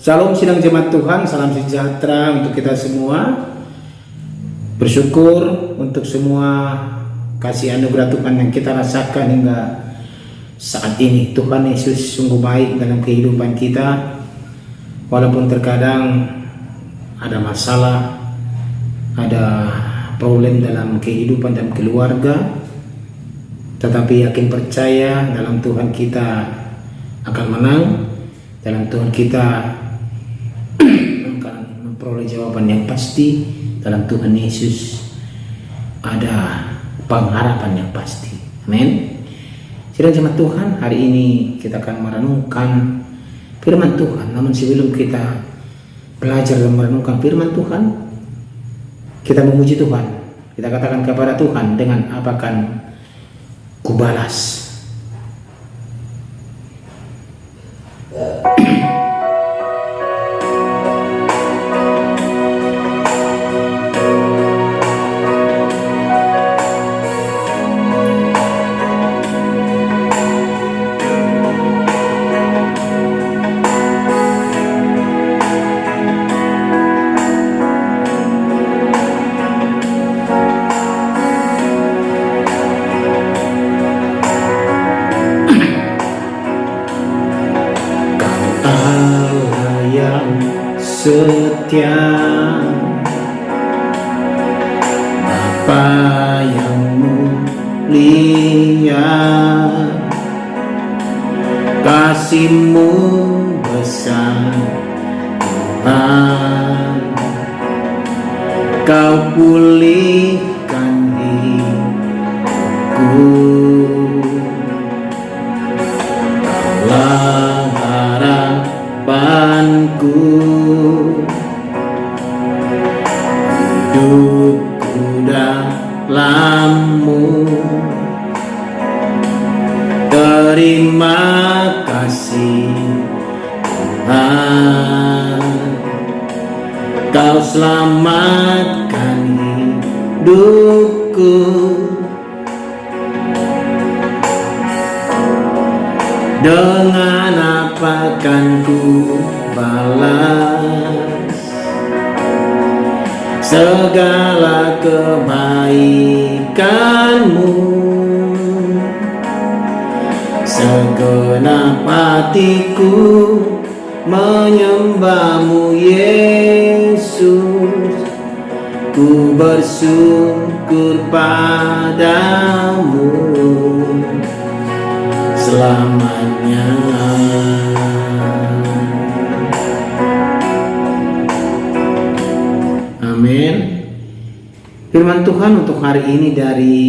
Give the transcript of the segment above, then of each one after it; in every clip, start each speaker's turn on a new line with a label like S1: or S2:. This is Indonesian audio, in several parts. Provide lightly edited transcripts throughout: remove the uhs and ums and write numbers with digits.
S1: Shalom sidang jemaat Tuhan, salam sejahtera untuk kita semua. Bersyukur untuk semua kasih anugerah Tuhan yang kita rasakan hingga saat ini. Tuhan Yesus sungguh baik dalam kehidupan kita. Walaupun terkadang ada masalah, ada problem dalam kehidupan dan keluarga, tetapi yakin percaya dalam Tuhan kita akan menang. Dalam Tuhan kita akan memperoleh jawaban yang pasti. Dalam Tuhan Yesus ada pengharapan yang pasti. Amin. Sidang jemaat Tuhan, hari ini kita akan merenungkan firman Tuhan. Namun sebelum kita belajar dan merenungkan firman Tuhan, kita memuji Tuhan. Kita katakan kepada Tuhan, dengan apa akan kubalas? Setia, Bapa yang mulia, kasih-Mu besar Tuhan. Kau pulihkan hidupku, Kaulah harapanku. Hidupku dalam-Mu, terima kasih Tuhan. Kau selamatkan hidupku, dengan apa kan ku balas segala kebaikan-Mu? Segenap hatiku menyembah-Mu Yesus, ku bersyukur padamu selamanya. Amin. Firman Tuhan untuk hari ini dari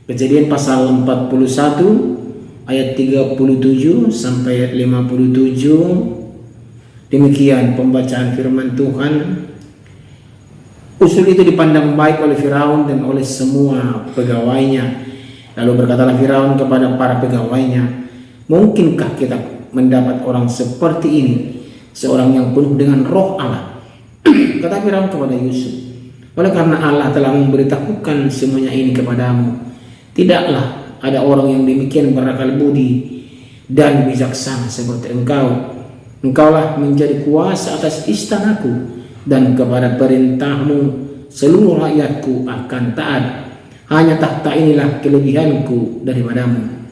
S1: Kejadian pasal 41 ayat 37 sampai 57. Demikian pembacaan firman Tuhan. Usul itu dipandang baik oleh Firaun dan oleh semua pegawainya. Lalu berkatalah Firaun kepada para pegawainya, mungkinkah kita mendapat orang seperti ini, seorang yang penuh dengan roh Allah? Kata Firaun kepada Yusuf, oleh karena Allah telah memberitahukan semuanya ini kepadamu, tidaklah ada orang yang demikian berakal budi dan bijaksana seperti engkau. Engkaulah menjadi kuasa atas istanaku, dan kepada perintahmu seluruh rakyatku akan taat. Hanya tahta inilah kelebihanku daripadamu.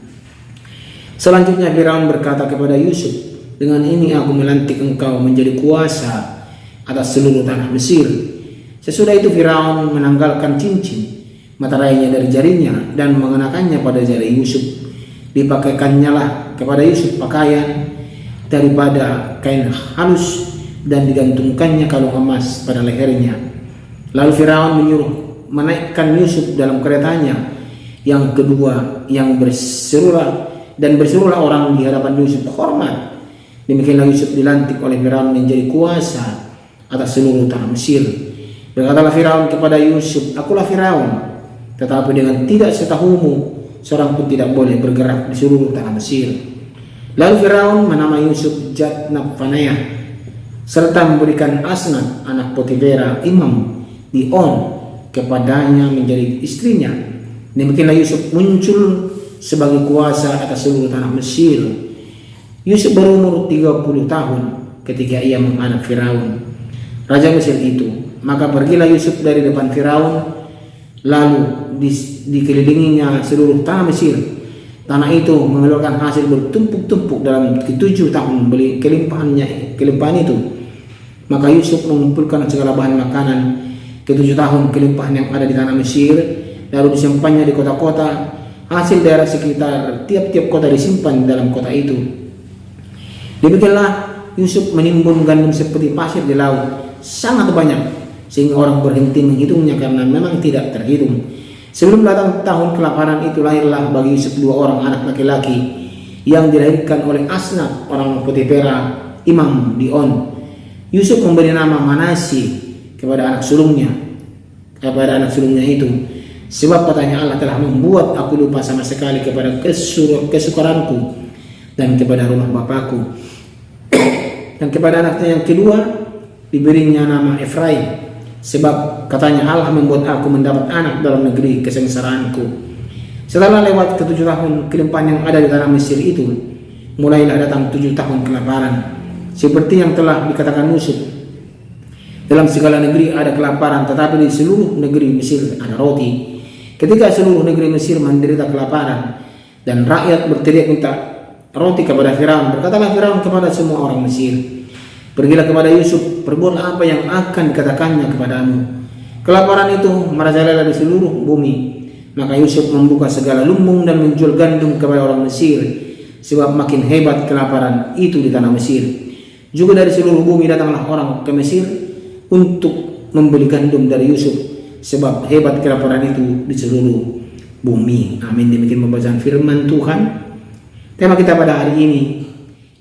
S1: Selanjutnya Firaun berkata kepada Yusuf, dengan ini aku melantik engkau menjadi kuasa atas seluruh tanah Mesir. Sesudah itu Firaun menanggalkan cincin materainya dari jarinya dan mengenakannya pada jari Yusuf. Dipakaikannya lah kepada Yusuf pakaian daripada kain halus dan digantungkannya kalung emas pada lehernya. Lalu Firaun menyuruh menaikkan Yusuf dalam keretanya. Yang kedua, yang berserulah orang di hadapan Yusuf, hormat. Demikianlah Yusuf dilantik oleh Firaun menjadi kuasa atas seluruh tanah Mesir. Berkatalah Firaun kepada Yusuf, akulah Firaun, tetapi dengan tidak setahumu seorang pun tidak boleh bergerak di seluruh tanah Mesir. Lalu Firaun menamai Yusuf Jatnab-Paneah, serta memberikan Asnat anak Potifera imam di On kepadanya menjadi istrinya. Demikianlah Yusuf muncul sebagai kuasa atas seluruh tanah Mesir. Yusuf berumur 30 tahun ketika ia menghadap Firaun, raja Mesir itu. Maka pergilah Yusuf dari depan Firaun, lalu dikelilinginya seluruh tanah Mesir. Tanah itu mengeluarkan hasil bertumpuk-tumpuk dalam 7 tahun kelimpahan itu. Maka Yusuf mengumpulkan segala bahan makanan 7 tahun kelimpahan yang ada di tanah Mesir, lalu disimpannya di kota-kota. Hasil daerah sekitar tiap-tiap kota disimpan dalam kota itu. Demikianlah Yusuf menimbun gandum seperti pasir di laut, sangat banyak, sehingga orang berhenti menghitungnya karena memang tidak terhitung. Sebelum datang tahun kelaparan itu, lahirlah bagi Yusuf 2 orang anak laki-laki yang dilahirkan oleh Asnaf orang Potifera, imam di On. Yusuf memberi nama Manasye kepada anak sulungnya itu, sebab katanya, Allah telah membuat aku lupa sama sekali kepada kesukaranku dan kepada rumah bapakku. Dan kepada anaknya yang kedua diberinya nama Efraim, sebab katanya, Allah membuat aku mendapat anak dalam negeri kesengsaraanku. Setelah lewat ke-7 tahun kelimpahan yang ada di tanah Mesir itu, mulailah datang 7 tahun kelaparan, seperti yang telah dikatakan Yusuf. Dalam segala negeri ada kelaparan, tetapi di seluruh negeri Mesir ada roti. Ketika seluruh negeri Mesir menderita kelaparan dan rakyat berteriak minta roti kepada Firaun, berkatalah Firaun kepada semua orang Mesir, pergilah kepada Yusuf, perbuatlah apa yang akan dikatakannya kepadamu. Kelaparan itu merajalela di seluruh bumi. Maka Yusuf membuka segala lumbung dan menjual gandum kepada orang Mesir, sebab makin hebat kelaparan itu di tanah Mesir. Juga dari seluruh bumi datanglah orang ke Mesir untuk membeli gandum dari Yusuf, sebab hebat kelaparan itu di seluruh bumi. Amin. Demikian pembacaan firman Tuhan. Tema kita pada hari ini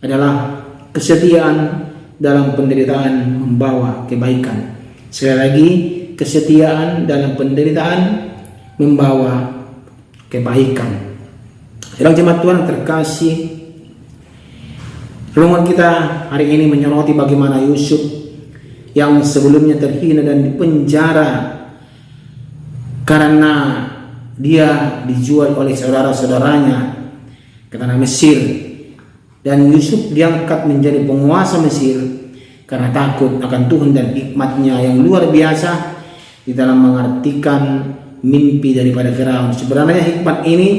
S1: adalah kesetiaan dalam penderitaan membawa kebaikan. Sekali lagi, kesetiaan dalam penderitaan membawa kebaikan. Sedang jemaat Tuhan terkasih, renungan kita hari ini menyoroti bagaimana Yusuf yang sebelumnya terhina dan dipenjara karena dia dijual oleh saudara-saudaranya ke tanah Mesir, dan Yusuf diangkat menjadi penguasa Mesir karena takut akan Tuhan dan hikmatnya yang luar biasa di dalam mengartikan mimpi daripada Firaun. Sebenarnya hikmat ini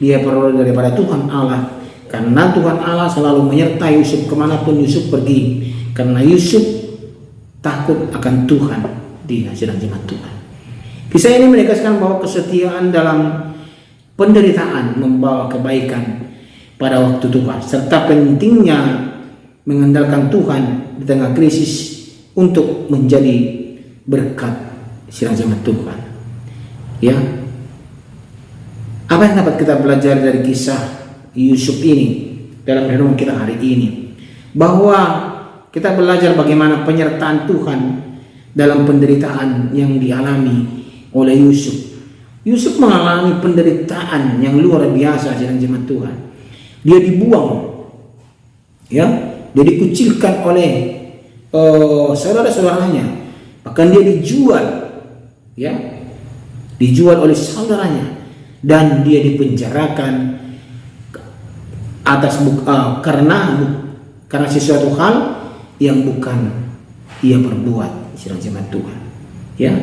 S1: dia peroleh daripada Tuhan Allah, karena Tuhan Allah selalu menyertai Yusuf kemanapun Yusuf pergi, karena Yusuf takut akan Tuhan. Dia sedang jemaat Tuhan. Kisah ini menegaskan bahwa kesetiaan dalam penderitaan membawa kebaikan pada waktu Tuhan, serta pentingnya mengandalkan Tuhan di tengah krisis untuk menjadi berkat sidang jemaat Tuhan. Ya, apa yang dapat kita belajar dari kisah Yusuf ini dalam renungan kita hari ini? Bahwa kita belajar bagaimana penyertaan Tuhan dalam penderitaan yang dialami oleh Yusuf. Yusuf mengalami penderitaan yang luar biasa sidang jemaat Tuhan. Dia dibuang, ya, dia dikucilkan oleh saudara-saudaranya, bahkan dia dijual, ya, dijual oleh saudaranya, dan dia dipenjarakan atas karena sesuatu hal yang bukan ia perbuat, sidang jemaat Tuhan, ya.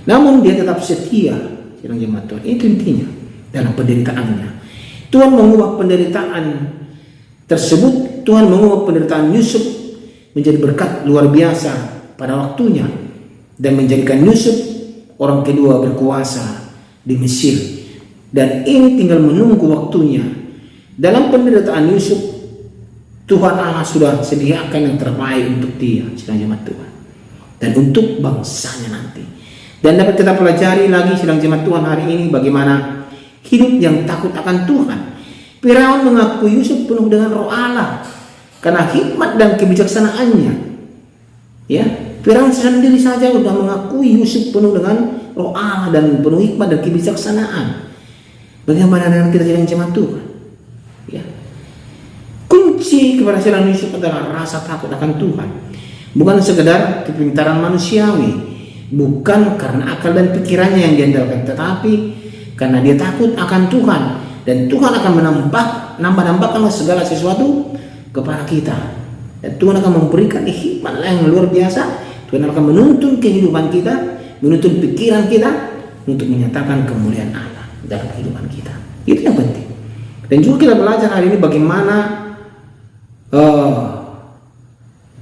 S1: Namun dia tetap setia, sidang jemaat Tuhan. Itu intinya dalam penderitaannya. Tuhan mengubah penderitaan tersebut, Tuhan mengubah penderitaan Yusuf menjadi berkat luar biasa pada waktunya, dan menjadikan Yusuf orang kedua berkuasa di Mesir. Dan ini tinggal menunggu waktunya. Dalam penderitaan Yusuf, Tuhan Allah sudah sediakan yang terbaik untuk dia, sidang jemaat Tuhan, dan untuk bangsanya nanti. Dan dapat kita pelajari lagi sidang jemaat Tuhan hari ini bagaimana hidup yang takut akan Tuhan. Firaun mengaku Yusuf penuh dengan roh Allah karena hikmat dan kebijaksanaannya. Ya, Firaun sendiri saja sudah mengakui Yusuf penuh dengan roh Allah dan penuh hikmat dan kebijaksanaan. Bagaimana dengan kita sidang jemaat Tuhan? Ya. Kunci kepada sidang Yusuf adalah rasa takut akan Tuhan. Bukan sekedar kepintaran manusiawi, bukan karena akal dan pikirannya yang diandalkan, tetapi karena dia takut akan Tuhan, dan Tuhan akan menambahkan segala sesuatu kepada kita. Dan Tuhan akan memberikan hikmat yang luar biasa. Tuhan akan menuntun kehidupan kita, menuntun pikiran kita untuk menyatakan kemuliaan Allah dalam kehidupan kita. Itu yang penting. Dan juga kita belajar hari ini bagaimana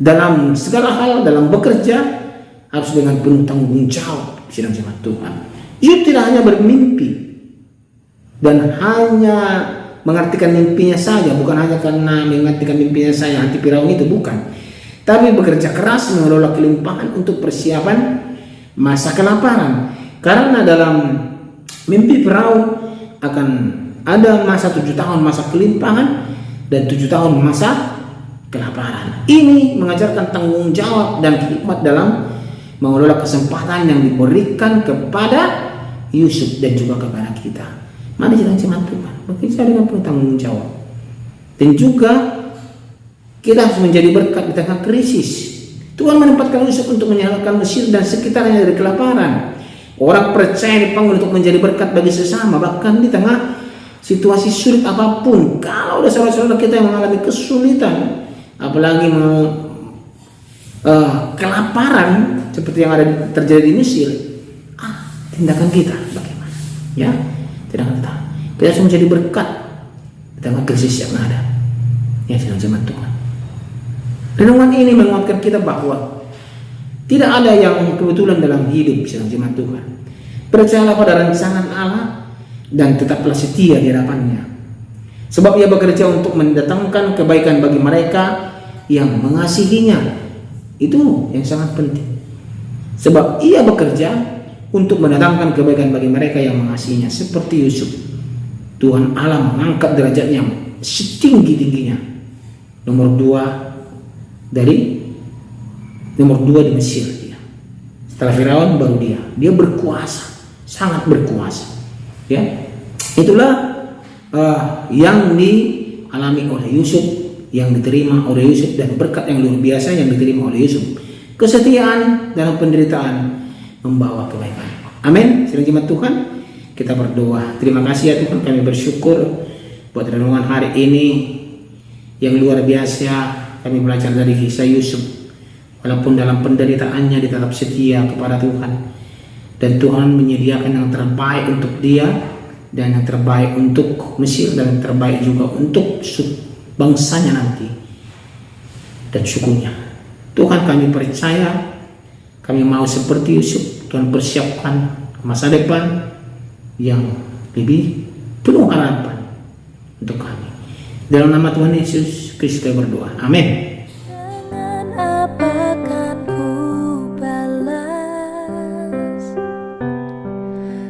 S1: dalam segala hal, dalam bekerja harus dengan penuh tanggung jawab sidang jemaat Tuhan. Yusuf tidak hanya bermimpi dan hanya mengartikan mimpinya saja, bukan hanya karena mengartikan mimpinya saja anti Firaun itu, bukan. Tapi bekerja keras mengelola kelimpahan untuk persiapan masa kelaparan. Karena dalam mimpi Firaun akan ada masa 7 tahun masa kelimpahan dan 7 tahun masa kelaparan. Ini mengajarkan tanggung jawab dan hikmat dalam mengelola kesempatan yang diberikan kepada Yusuf dan juga kepada kita. Mari kita jemaat Tuhan bekerja dengan penuh tanggung jawab. Dan juga kita harus menjadi berkat di tengah krisis. Tuhan menempatkan Yusuf untuk menyelamatkan Mesir dan sekitarnya dari kelaparan. Orang percaya dipanggil untuk menjadi berkat bagi sesama, bahkan di tengah situasi sulit apapun. Kalau ada saudara-saudara kita yang mengalami kesulitan, apalagi mau kelaparan seperti yang terjadi di Mesir, tindakan kita bagaimana? Ya, tindakan kita harus menjadi berkat di tengah krisis yang ada. Ya, sedang jemaat Tuhan. Renungan ini menguatkan kita bahwa tidak ada yang kebetulan dalam hidup, sedang jemaat Tuhan. Percayalah pada rancangan Allah dan tetaplah setia di hadapannya. Sebab Ia bekerja untuk mendatangkan kebaikan bagi mereka yang mengasihinya. Itu yang sangat penting. Sebab Ia bekerja untuk mendatangkan kebaikan bagi mereka yang mengasihinya. Seperti Yusuf, Tuhan Allah mengangkat derajatnya setinggi-tingginya. Nomor 2 di Mesir dia. Setelah Firaun baru dia berkuasa, sangat berkuasa. Ya, itulah yang dialami oleh Yusuf, yang diterima oleh Yusuf, dan berkat yang luar biasa yang diterima oleh Yusuf. Kesetiaan dalam penderitaan membawa kebaikan. Amin. Sedang jemaat Tuhan, kita berdoa. Terima kasih ya Tuhan, kami bersyukur buat renungan hari ini yang luar biasa. Kami belajar dari kisah Yusuf. Walaupun dalam penderitaannya dia tetap setia kepada Tuhan, dan Tuhan menyediakan yang terbaik untuk dia, dan yang terbaik untuk Mesir, dan yang terbaik juga untuk bangsanya nanti dan sukunya. Tuhan, kami percaya, kami mau seperti Yusuf. Tuhan persiapkan masa depan yang lebih penuh harapan untuk kami. Dalam nama Tuhan Yesus Kristus kami berdoa. Amin.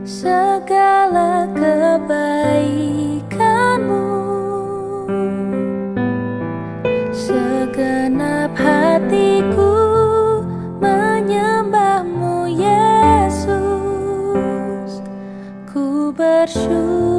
S2: Segala kebaikanmu, segenap hatiku menyembahmu Yesus, ku bersyukur.